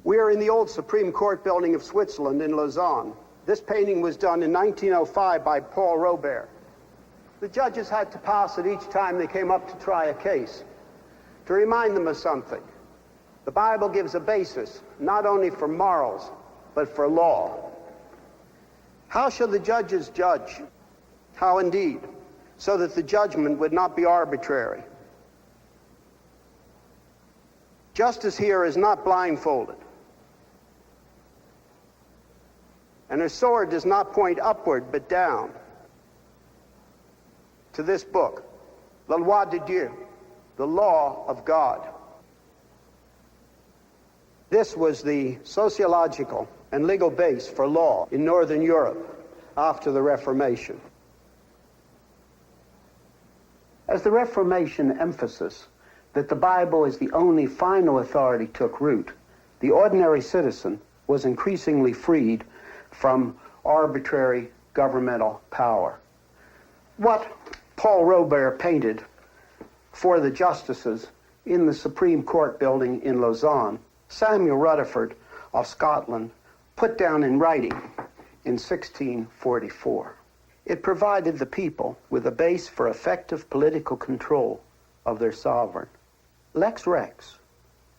We are in the old Supreme Court building of Switzerland in Lausanne. This painting was done in 1905 by Paul Robespierre. The judges had to pass it each time they came up to try a case, to remind them of something. The Bible gives a basis, not only for morals, but for law. How shall the judges judge? How indeed? So that the judgment would not be arbitrary. Justice here is not blindfolded. And her sword does not point upward, but down. To this book, La Loi de Dieu, the law of God. This was the sociological and legal base for law in Northern Europe after the Reformation. As the Reformation emphasis that the Bible is the only final authority took root, the ordinary citizen was increasingly freed from arbitrary governmental power. What Paul Robespierre painted for the justices in the Supreme Court building in Lausanne, Samuel Rutherford of Scotland put down in writing in 1644. It provided the people with a base for effective political control of their sovereign. Lex Rex,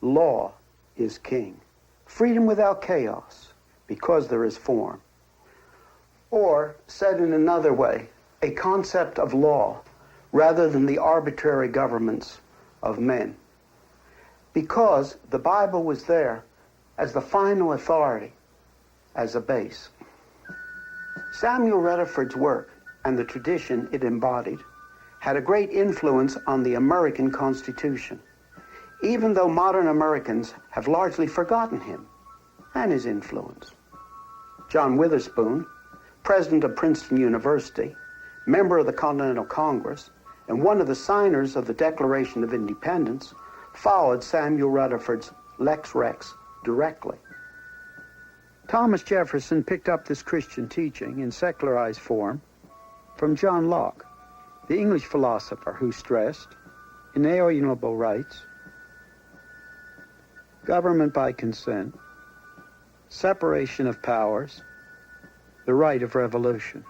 law is king. Freedom without chaos, because there is form. Or, said in another way, a concept of law rather than the arbitrary governments of men. Because the Bible was there as the final authority, as a base. Samuel Rutherford's work and the tradition it embodied had a great influence on the American Constitution, even though modern Americans have largely forgotten him and his influence. John Witherspoon, president of Princeton University, member of the Continental Congress, and one of the signers of the Declaration of Independence, followed Samuel Rutherford's Lex Rex directly. Thomas Jefferson picked up this Christian teaching in secularized form from John Locke, the English philosopher who stressed inalienable rights, government by consent, separation of powers, the right of revolution.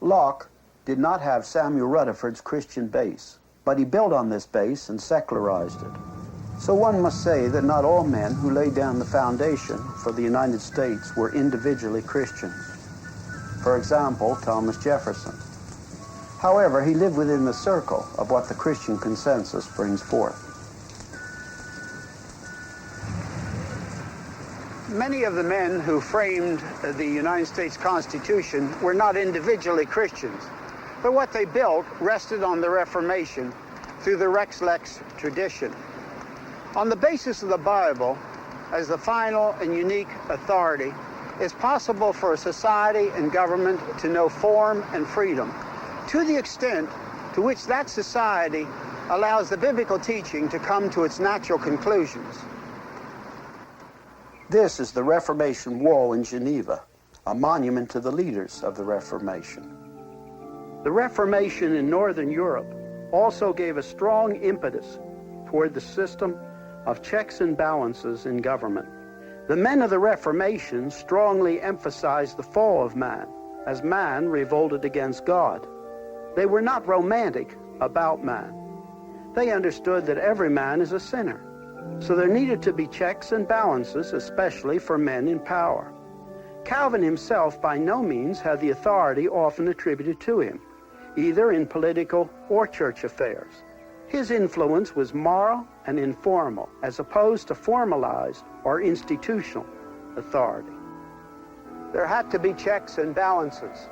Locke did not have Samuel Rutherford's Christian base, but he built on this base and secularized it. So one must say that not all men who laid down the foundation for the United States were individually Christians. For example, Thomas Jefferson. However, he lived within the circle of what the Christian consensus brings forth. Many of the men who framed the United States Constitution were not individually Christians, but what they built rested on the Reformation through the Rex Lex tradition. On the basis of the Bible, as the final and unique authority, it's possible for a society and government to know form and freedom to the extent to which that society allows the biblical teaching to come to its natural conclusions. This is the Reformation Wall in Geneva, a monument to the leaders of the Reformation. The Reformation in Northern Europe also gave a strong impetus toward the system of checks and balances in government. The men of the Reformation strongly emphasized the fall of man, as man revolted against God. They were not romantic about man. They understood that every man is a sinner, so there needed to be checks and balances, especially for men in power. Calvin himself by no means had the authority often attributed to him, either in political or church affairs. His influence was moral and informal, as opposed to formalized or institutional authority. There had to be checks and balances.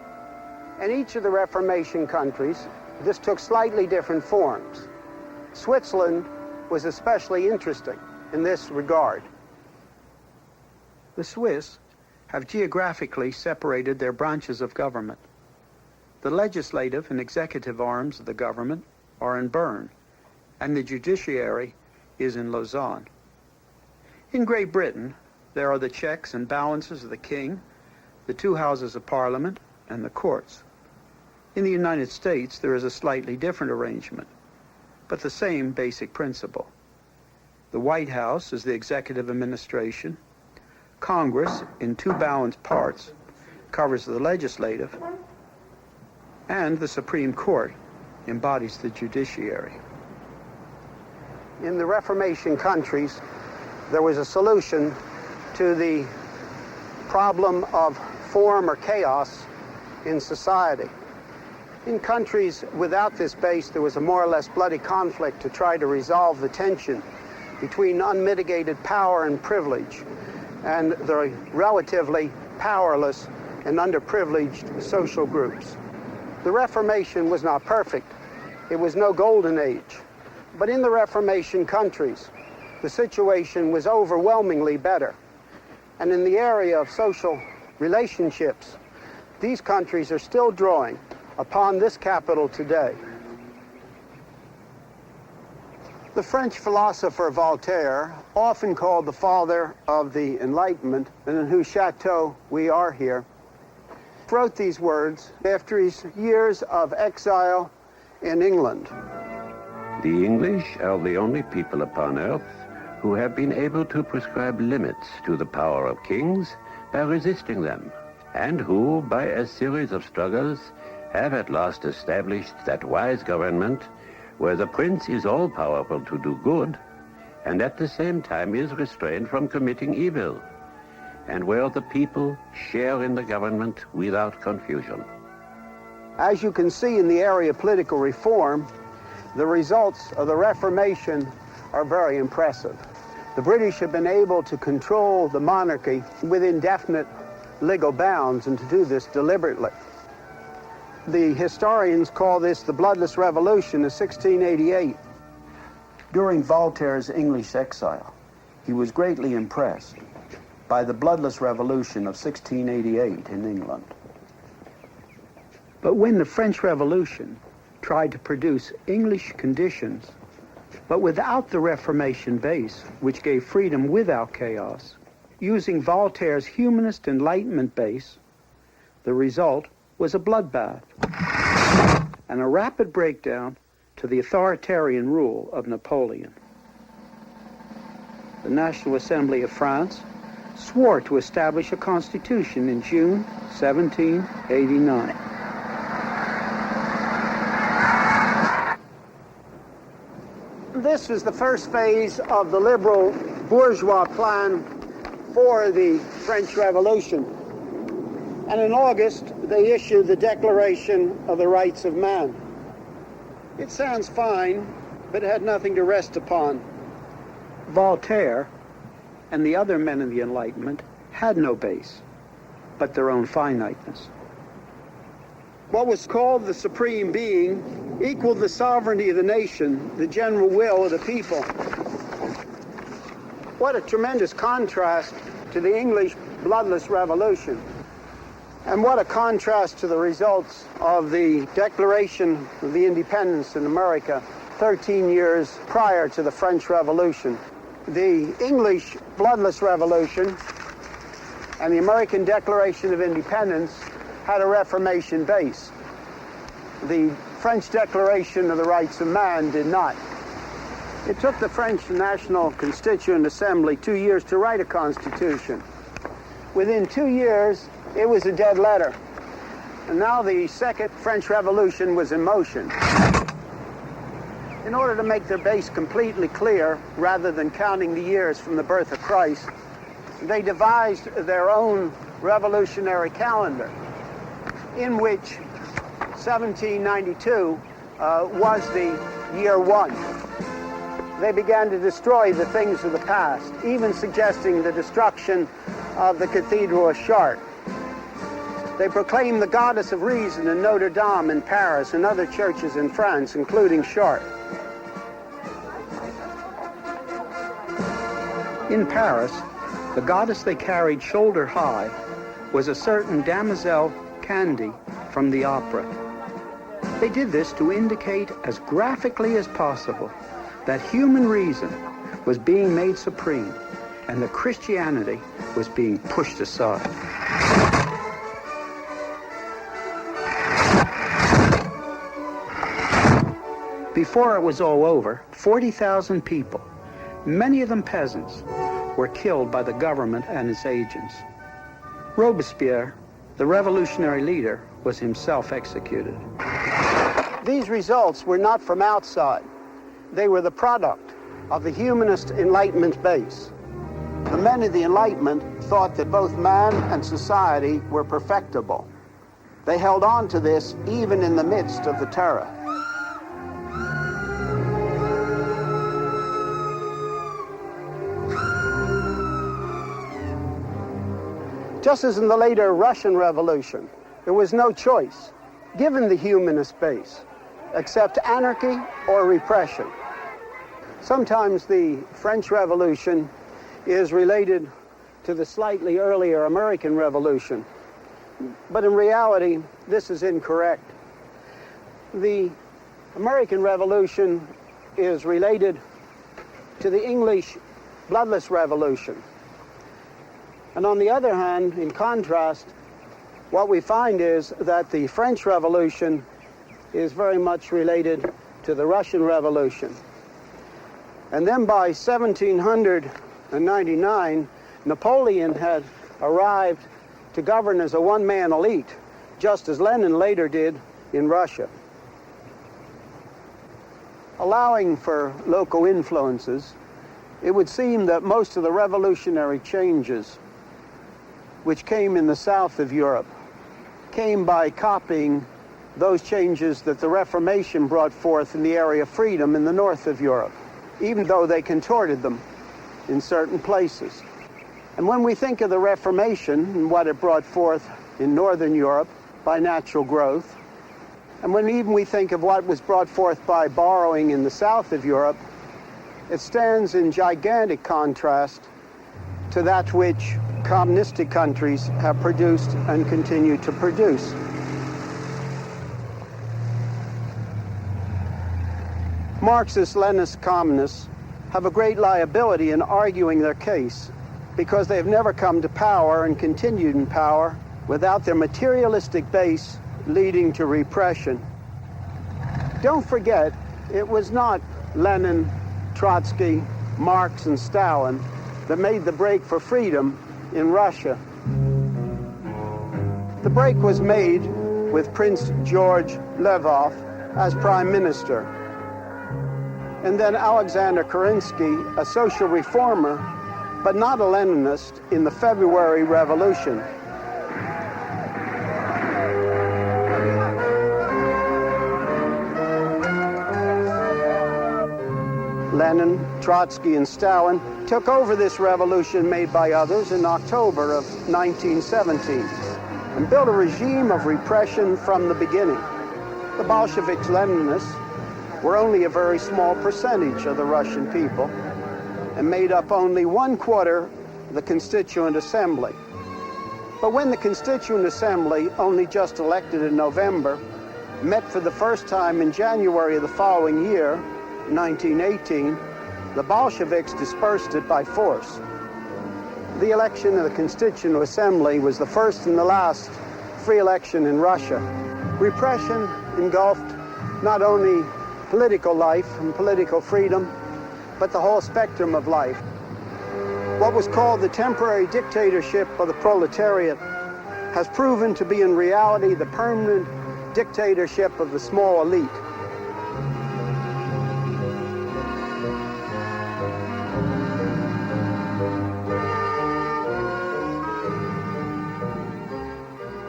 In each of the Reformation countries, this took slightly different forms. Switzerland was especially interesting in this regard. The Swiss have geographically separated their branches of government. The legislative and executive arms of the government are in Bern, and the judiciary is in Lausanne. In Great Britain, there are the checks and balances of the king, the two houses of parliament, and the courts. In the United States, there is a slightly different arrangement, but the same basic principle. The White House is the executive administration. Congress, in two balanced parts, covers the legislative, and the Supreme Court embodies the judiciary. In the Reformation countries, there was a solution to the problem of form or chaos in society. In countries without this base, there was a more or less bloody conflict to try to resolve the tension between unmitigated power and privilege and the relatively powerless and underprivileged social groups. The Reformation was not perfect. It was no golden age. But in the Reformation countries, the situation was overwhelmingly better. And in the area of social relationships, these countries are still drawing upon this capital today. The French philosopher Voltaire, often called the father of the Enlightenment, and in whose chateau we are here, wrote these words after his years of exile in England. The English are the only people upon earth who have been able to prescribe limits to the power of kings by resisting them, and who, by a series of struggles, have at last established that wise government where the prince is all-powerful to do good, and at the same time is restrained from committing evil, and where the people share in the government without confusion. As you can see in the area of political reform, the results of the Reformation are very impressive. The British have been able to control the monarchy within definite legal bounds, and to do this deliberately. The historians call this the Bloodless Revolution of 1688. During Voltaire's English exile, he was greatly impressed by the Bloodless Revolution of 1688 in England. But when the French Revolution tried to produce English conditions, but without the Reformation base, which gave freedom without chaos, using Voltaire's humanist Enlightenment base, the result was a bloodbath and a rapid breakdown to the authoritarian rule of Napoleon. The National Assembly of France swore to establish a constitution in June 1789. This was the first phase of the liberal bourgeois plan for the French Revolution. And in August, they issued the Declaration of the Rights of Man. It sounds fine, but it had nothing to rest upon. Voltaire and the other men of the Enlightenment had no base, but their own finiteness. What was called the Supreme Being equaled the sovereignty of the nation, the general will of the people. What a tremendous contrast to the English bloodless revolution. And what a contrast to the results of the Declaration of the Independence in America 13 years prior to the French Revolution. The English bloodless revolution and the American Declaration of Independence had a Reformation base. The French Declaration of the Rights of Man did not. It took the French National Constituent Assembly 2 years to write a constitution. Within 2 years, it was a dead letter. And now the Second French Revolution was in motion. In order to make their base completely clear, rather than counting the years from the birth of Christ, they devised their own revolutionary calendar, in which 1792 was the year one. They began to destroy the things of the past, even suggesting the destruction of the Cathedral of Chartres. They proclaimed the goddess of reason in Notre Dame in Paris and other churches in France, including Chartres. In Paris, the goddess they carried shoulder high was a certain Damoiselle Candy from the opera. They did this to indicate as graphically as possible that human reason was being made supreme and that Christianity was being pushed aside. Before it was all over, 40,000 people many of them peasants, were killed by the government and its agents. Robespierre, the revolutionary leader, was himself executed. These results were not from outside. They were the product of the humanist Enlightenment base. The men of the Enlightenment thought that both man and society were perfectible. They held on to this even in the midst of the terror. Just as in the later Russian Revolution, there was no choice, given the humanist base, except anarchy or repression. Sometimes the French Revolution is related to the slightly earlier American Revolution, but in reality, this is incorrect. The American Revolution is related to the English bloodless revolution. And on the other hand, in contrast, what we find is that the French Revolution is very much related to the Russian Revolution. And then by 1799, Napoleon had arrived to govern as a one-man elite, just as Lenin later did in Russia. Allowing for local influences, it would seem that most of the revolutionary changes which came in the south of Europe came by copying those changes that the Reformation brought forth in the area of freedom in the north of Europe, even though they contorted them in certain places. And when we think of the Reformation and what it brought forth in northern Europe by natural growth, and when even we think of what was brought forth by borrowing in the south of Europe, it stands in gigantic contrast to that which communistic countries have produced and continue to produce. Marxist-Leninist communists have a great liability in arguing their case because they have never come to power and continued in power without their materialistic base leading to repression. Don't forget, it was not Lenin, Trotsky, Marx, and Stalin that made the break for freedom in Russia. The break was made with Prince George Lvov as prime minister. And then Alexander Kerensky, a social reformer, but not a Leninist, in the February Revolution. Lenin, Trotsky, and Stalin took over this revolution made by others in October of 1917 and built a regime of repression from the beginning. The Bolsheviks, Leninists, were only a very small percentage of the Russian people and made up only 1/4 the Constituent Assembly. But when the Constituent Assembly, only just elected in November, met for the first time in January of the following year, 1918, the Bolsheviks dispersed it by force. The election of the Constituent Assembly was the first and the last free election in Russia. Repression engulfed not only political life and political freedom, but the whole spectrum of life. What was called the temporary dictatorship of the proletariat has proven to be in reality the permanent dictatorship of the small elite.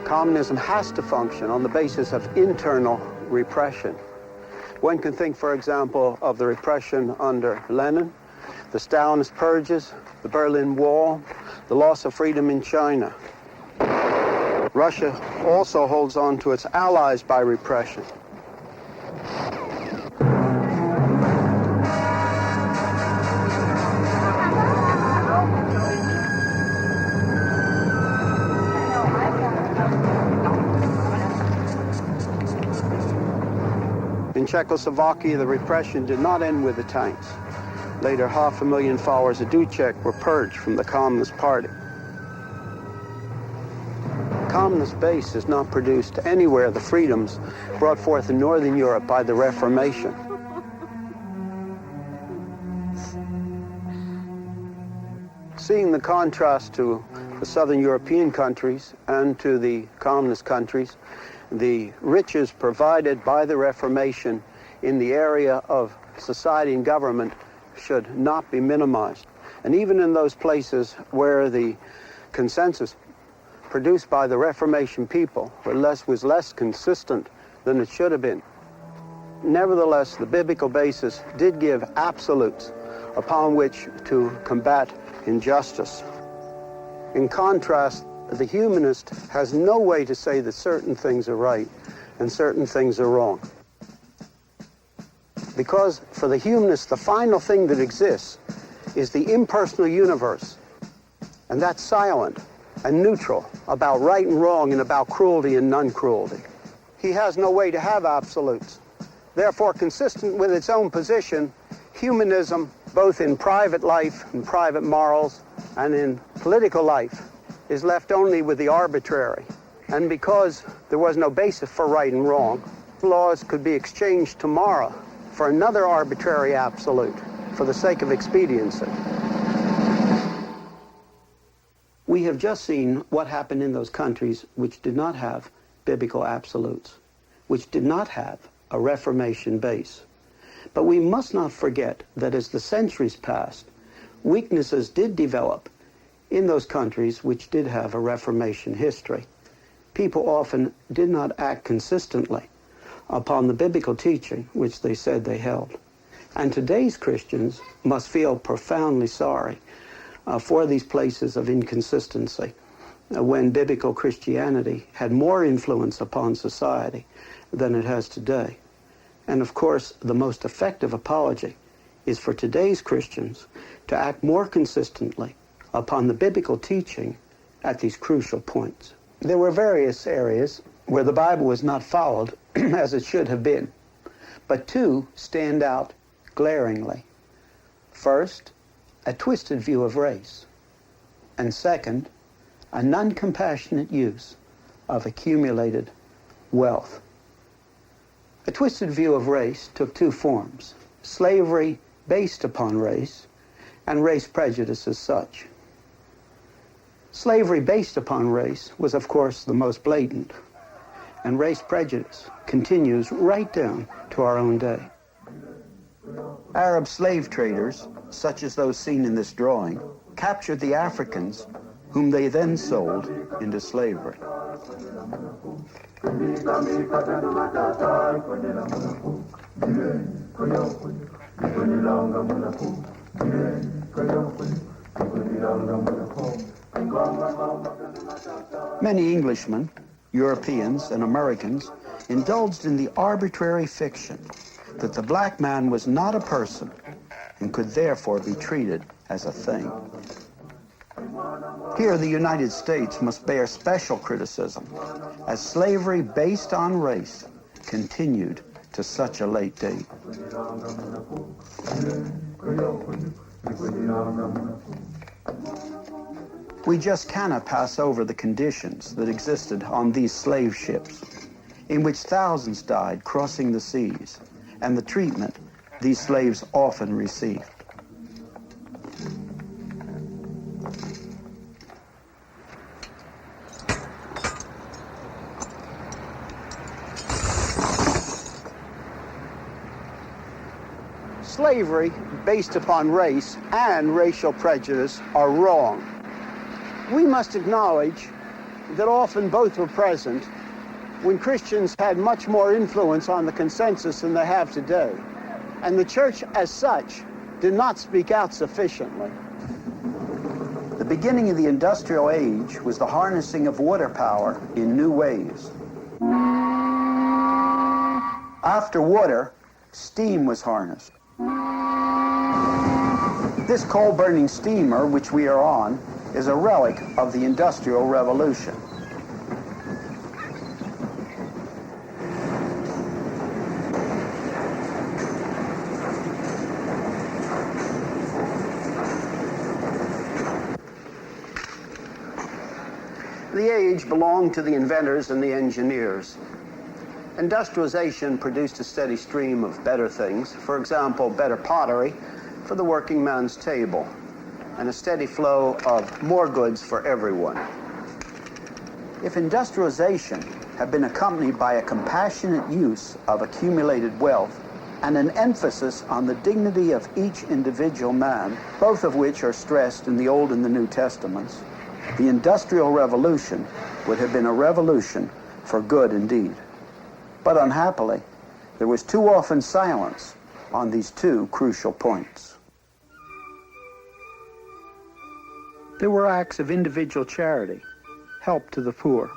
Communism has to function on the basis of internal repression. One can think, for example, of the repression under Lenin, the Stalinist purges, the Berlin Wall, the loss of freedom in China. Russia also holds on to its allies by repression. In Czechoslovakia, the repression did not end with the tanks. Later, 500,000 followers of Duček were purged from the Communist Party. Communist base has not produced anywhere the freedoms brought forth in Northern Europe by the Reformation. Seeing the contrast to the Southern European countries and to the communist countries, the riches provided by the Reformation in the area of society and government should not be minimized. And even in those places where the consensus produced by the Reformation people was less consistent than it should have been, nevertheless, the biblical basis did give absolutes upon which to combat injustice. In contrast, the humanist has no way to say that certain things are right and certain things are wrong. Because for the humanist, the final thing that exists is the impersonal universe, and that's silent and neutral about right and wrong and about cruelty and non-cruelty. He has no way to have absolutes. Therefore, consistent with its own position, humanism, both in private life and private morals and in political life, is left only with the arbitrary. And because there was no basis for right and wrong, laws could be exchanged tomorrow for another arbitrary absolute for the sake of expediency. We have just seen what happened in those countries which did not have biblical absolutes, which did not have a Reformation base. But we must not forget that as the centuries passed, weaknesses did develop in those countries which did have a Reformation history. People often did not act consistently upon the biblical teaching which they said they held. And today's Christians must feel profoundly sorry for these places of inconsistency when biblical Christianity had more influence upon society than it has today. And of course, the most effective apology is for today's Christians to act more consistently upon the biblical teaching at these crucial points. There were various areas where the Bible was not followed as it should have been, but two stand out glaringly. First, a twisted view of race, and second, a non-compassionate use of accumulated wealth. A twisted view of race took two forms: slavery based upon race and race prejudice as such. Slavery based upon race was, of course, the most blatant, and race prejudice continues right down to our own day. Arab slave traders, such as those seen in this drawing, captured the Africans, whom they then sold into slavery. Many Englishmen, Europeans, and Americans indulged in the arbitrary fiction that the black man was not a person and could therefore be treated as a thing. Here, the United States must bear special criticism, as slavery based on race continued to such a late date. We just cannot pass over the conditions that existed on these slave ships, in which thousands died crossing the seas, and the treatment these slaves often received. Slavery based upon race and racial prejudice are wrong. We must acknowledge that often both were present when Christians had much more influence on the consensus than they have today. And the church as such did not speak out sufficiently. The beginning of the industrial age was the harnessing of water power in new ways. After water, steam was harnessed. This coal-burning steamer, which we are on, is a relic of the Industrial Revolution. The age belonged to the inventors and the engineers. Industrialization produced a steady stream of better things. For example, better pottery for the working man's table. and a steady flow of more goods for everyone. If industrialization had been accompanied by a compassionate use of accumulated wealth and an emphasis on the dignity of each individual man, both of which are stressed in the Old and the New Testaments, the Industrial Revolution would have been a revolution for good indeed. But unhappily, there was too often silence on these two crucial points. There were acts of individual charity, help to the poor,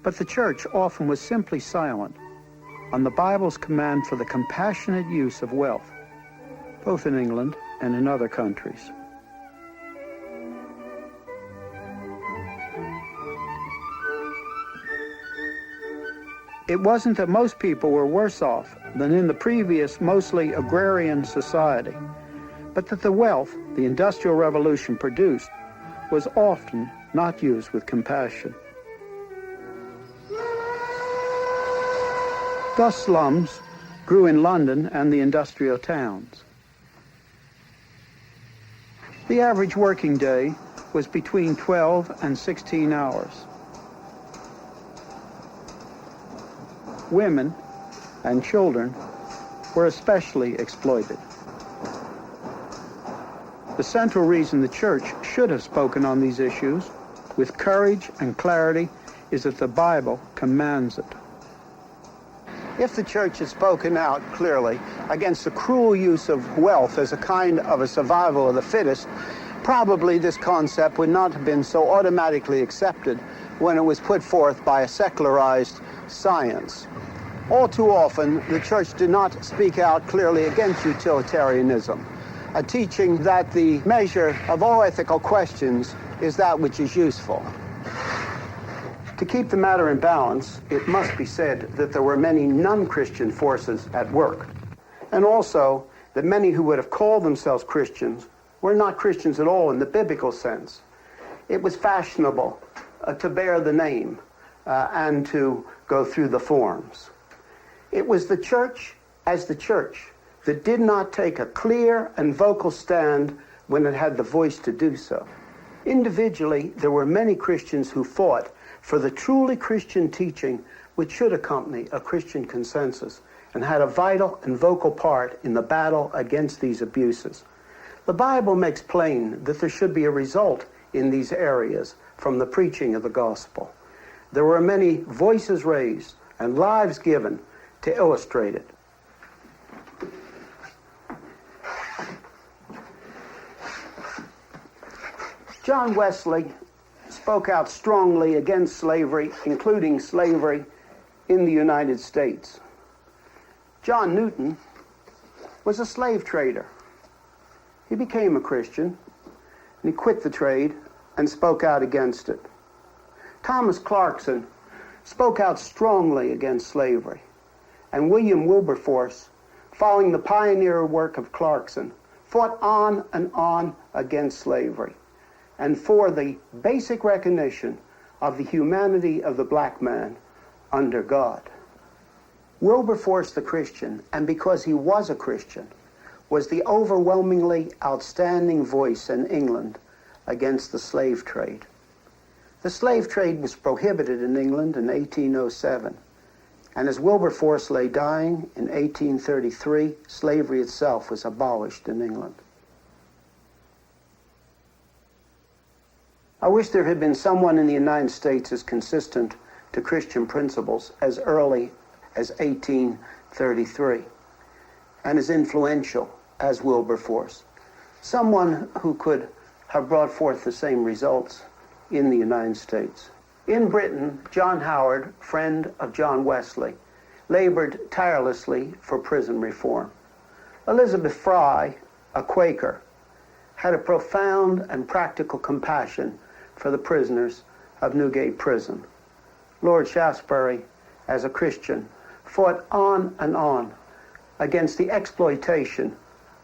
but the church often was simply silent on the Bible's command for the compassionate use of wealth, both in England and in other countries. It wasn't that most people were worse off than in the previous, mostly agrarian society, but that the wealth the Industrial Revolution produced was often not used with compassion. Thus slums grew in London and the industrial towns. The average working day was between 12 and 16 hours. Women and children were especially exploited. The central reason the church should have spoken on these issues with courage and clarity is that the Bible commands it. If the church had spoken out clearly against the cruel use of wealth as a kind of a survival of the fittest, probably this concept would not have been so automatically accepted when it was put forth by a secularized science. All too often, the church did not speak out clearly against utilitarianism, a teaching that the measure of all ethical questions is that which is useful. To keep the matter in balance, it must be said that there were many non-Christian forces at work, and also that many who would have called themselves Christians were not Christians at all in the biblical sense. It was fashionable to bear the name and to go through the forms. It was the church as the church that did not take a clear and vocal stand when it had the voice to do so. Individually, there were many Christians who fought for the truly Christian teaching which should accompany a Christian consensus and had a vital and vocal part in the battle against these abuses. The Bible makes plain that there should be a result in these areas from the preaching of the gospel. There were many voices raised and lives given to illustrate it. John Wesley spoke out strongly against slavery, including slavery in the United States. John Newton was a slave trader. He became a Christian, and he quit the trade and spoke out against it. Thomas Clarkson spoke out strongly against slavery, and William Wilberforce, following the pioneer work of Clarkson, fought on and on against slavery and for the basic recognition of the humanity of the black man under God. Wilberforce the Christian, and because he was a Christian, was the overwhelmingly outstanding voice in England against the slave trade. The slave trade was prohibited in England in 1807, and as Wilberforce lay dying in 1833, slavery itself was abolished in England. I wish there had been someone in the United States as consistent to Christian principles as early as 1833 and as influential as Wilberforce. Someone who could have brought forth the same results in the United States. In Britain, John Howard, friend of John Wesley, labored tirelessly for prison reform. Elizabeth Fry, a Quaker, had a profound and practical compassion for the prisoners of Newgate Prison. Lord Shaftesbury, as a Christian, fought on and on against the exploitation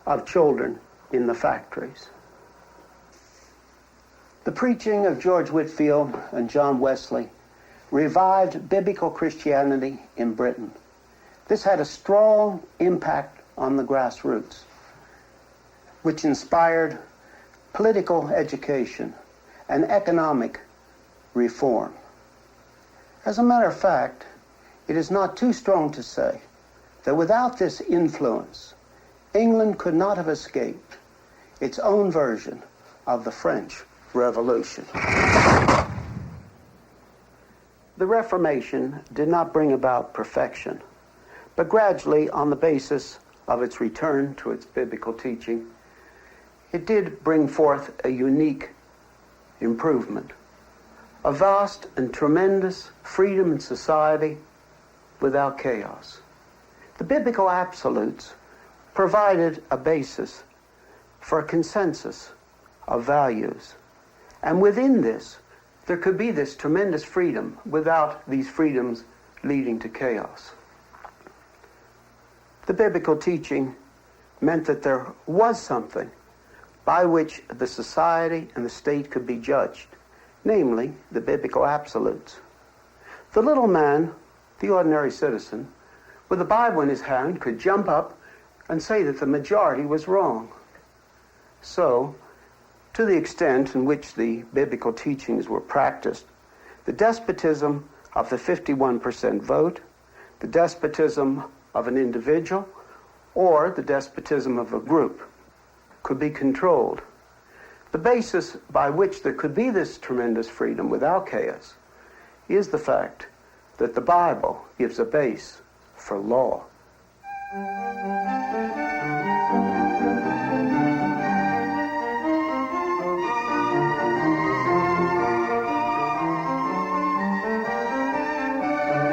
of children in the factories. The preaching of George Whitefield and John Wesley revived biblical Christianity in Britain. This had a strong impact on the grassroots, which inspired political education, and economic reform. As a matter of fact, it is not too strong to say that without this influence, England could not have escaped its own version of the French Revolution. The Reformation did not bring about perfection, but gradually, on the basis of its return to its biblical teaching, it did bring forth a unique improvement, a vast and tremendous freedom in society without chaos. The biblical absolutes provided a basis for a consensus of values, and within this, there could be this tremendous freedom without these freedoms leading to chaos. The biblical teaching meant that there was something by which the society and the state could be judged, namely the biblical absolutes. The little man, the ordinary citizen, with a Bible in his hand, could jump up and say that the majority was wrong. So, to the extent in which the biblical teachings were practiced, the despotism of the 51% vote, the despotism of an individual, or the despotism of a group could be controlled. The basis by which there could be this tremendous freedom without chaos is the fact that the Bible gives a base for law.